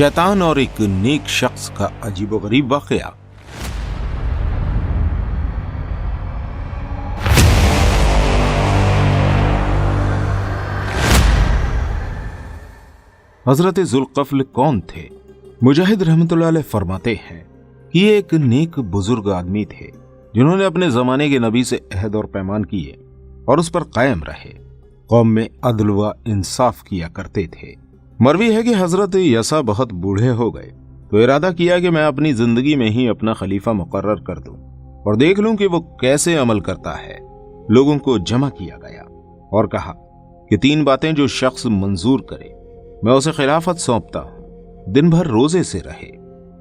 शैतान और एक नेक शख्स का अजीबोगरीब वाकया। हजरत जुल्कफ्ल कौन थे? मुजाहिद रहमतुल्लाह अलैह फरमाते हैं कि ये एक नेक बुजुर्ग आदमी थे जिन्होंने अपने जमाने के नबी से अहद और पैमान किए और उस पर कायम रहे। कौम में अदल व इंसाफ किया करते थे। मरवी है कि हजरत यसा बहुत बूढ़े हो गए तो इरादा किया कि मैं अपनी जिंदगी में ही अपना खलीफा मुकर्रर कर दूं और देख लूं कि वो कैसे अमल करता है। लोगों को जमा किया गया और कहा कि 3 बातें जो शख्स मंजूर करे मैं उसे खिलाफत सौंपता हूं। दिन भर रोजे से रहे,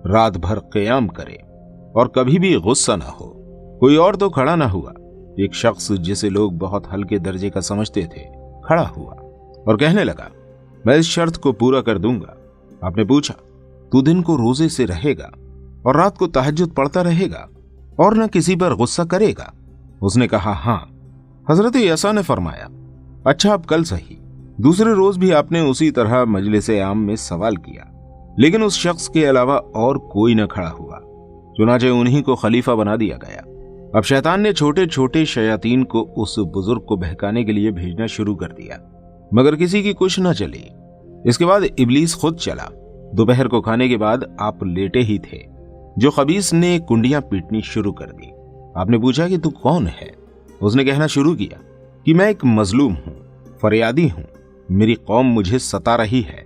रात भर क़याम करे और कभी भी गुस्सा ना हो। कोई और तो खड़ा ना हुआ। एक शख्स जिसे लोग बहुत हल्के दर्जे का समझते थे खड़ा हुआ और कहने लगा, मैं इस शर्त को पूरा कर दूंगा। आपने पूछा, तू दिन को रोजे से रहेगा और रात को तहज्जुद पढ़ता रहेगा और न किसी पर गुस्सा करेगा? उसने कहा, हाँ। हजरत यसा ने फरमाया, अच्छा अब कल सही। दूसरे रोज भी आपने उसी तरह मजलिस आम में सवाल किया, लेकिन उस शख्स के अलावा और कोई न खड़ा हुआ। चुनाचे उन्हीं को खलीफा बना दिया गया। अब शैतान ने छोटे छोटे शयातीन को उस बुजुर्ग को बहकाने के लिए भेजना शुरू कर दिया, मगर किसी की कुछ न चली। इसके बाद इब्लीस खुद चला। दोपहर को खाने के बाद आप लेटे ही थे, जो खबीस ने कुंडियां पीटनी शुरू कर दी। आपने पूछा कि तू कौन है? उसने कहना शुरू किया कि मैं एक मजलूम हूं, फरियादी हूं, मेरी कौम मुझे सता रही है,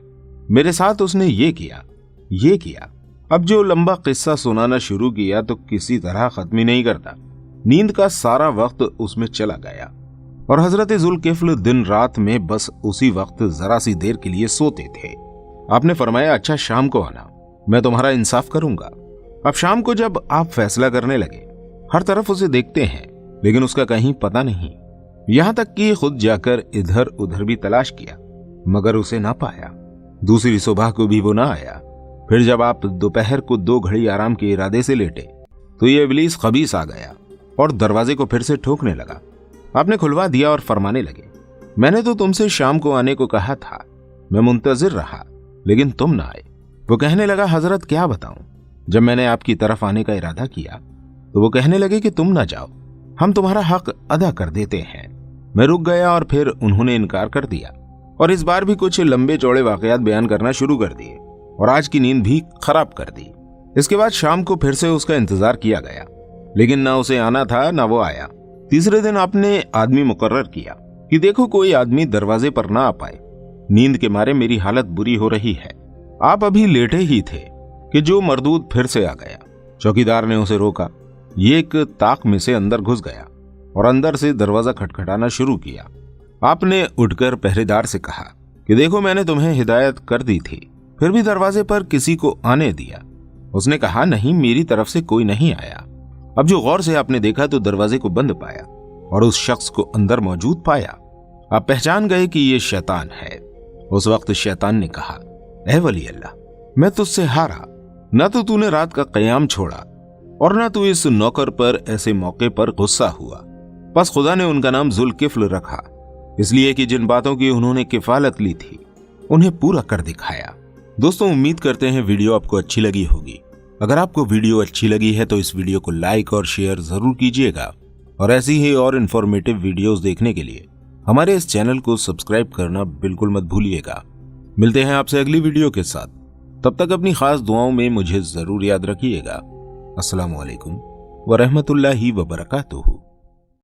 मेरे साथ उसने ये किया। अब जो लंबा किस्सा सुनाना शुरू किया तो किसी तरह खत्म ही नहीं करता। नींद का सारा वक्त उसमें चला गया और हजरत जुल्किफ्ल दिन रात में बस उसी वक्त जरा सी देर के लिए सोते थे। आपने फरमाया, अच्छा शाम को आना, मैं तुम्हारा इंसाफ करूंगा। अब शाम को जब आप फैसला करने लगे, हर तरफ उसे देखते हैं लेकिन उसका कहीं पता नहीं। यहां तक कि खुद जाकर इधर उधर भी तलाश किया मगर उसे ना पाया। दूसरी सुबह को भी वो ना आया। फिर जब आप दोपहर को 2 घड़ी आराम के इरादे से लेटे तो ये इब्लीस खबीस आ गया और दरवाजे को फिर से ठोकने लगा। आपने खुलवा दिया और फरमाने लगे, मैंने तो तुमसे शाम को आने को कहा था, मैं मुंतजिर रहा लेकिन तुम ना आए। वो कहने लगा, हजरत क्या बताऊं, जब मैंने आपकी तरफ आने का इरादा किया तो वो कहने लगे कि तुम ना जाओ, हम तुम्हारा हक अदा कर देते हैं। मैं रुक गया और फिर उन्होंने इनकार कर दिया और इस बार भी कुछ लंबे चौड़े वाकयात बयान करना शुरू कर दिए और आज की नींद भी खराब कर दी। इसके बाद शाम को फिर से उसका इंतजार किया गया लेकिन ना उसे आना था ना वो आया। तीसरे दिन आपने आदमी मुकर्रर किया कि देखो कोई आदमी दरवाजे पर ना आ पाए, नींद के मारे मेरी हालत बुरी हो रही है। आप अभी लेटे ही थे कि जो मरदूद फिर से आ गया। चौकीदार ने उसे रोका। ये एक ताक में से अंदर घुस गया और अंदर से दरवाजा खटखटाना शुरू किया। आपने उठकर पहरेदार से कहा कि देखो मैंने तुम्हें हिदायत कर दी थी, फिर भी दरवाजे पर किसी को आने दिया। उसने कहा, नहीं, मेरी तरफ से कोई नहीं आया। अब जो गौर से आपने देखा तो दरवाजे को बंद पाया और उस शख्स को अंदर मौजूद पाया। आप पहचान गए कि ये शैतान है। उस वक्त शैतान ने कहा, ऐ वली अल्लाह, मैं तुझसे हारा। न तो तूने रात का क़याम छोड़ा और न तू इस नौकर पर ऐसे मौके पर गुस्सा हुआ। बस खुदा ने उनका नाम जुल्किफ्ल रखा इसलिए कि जिन बातों की उन्होंने किफालत ली थी उन्हें पूरा कर दिखाया। दोस्तों, उम्मीद करते हैं वीडियो आपको अच्छी लगी होगी। अगर आपको वीडियो अच्छी लगी है तो इस वीडियो को लाइक और शेयर जरूर कीजिएगा और ऐसी ही और इन्फॉर्मेटिव वीडियोस देखने के लिए हमारे इस चैनल को सब्सक्राइब करना बिल्कुल मत भूलिएगा। मिलते हैं आपसे अगली वीडियो के साथ। तब तक अपनी खास दुआओं में मुझे जरूर याद रखिएगा। अस्सलामु अलैकुम व रहमतुल्लाहि व बरकातुहू।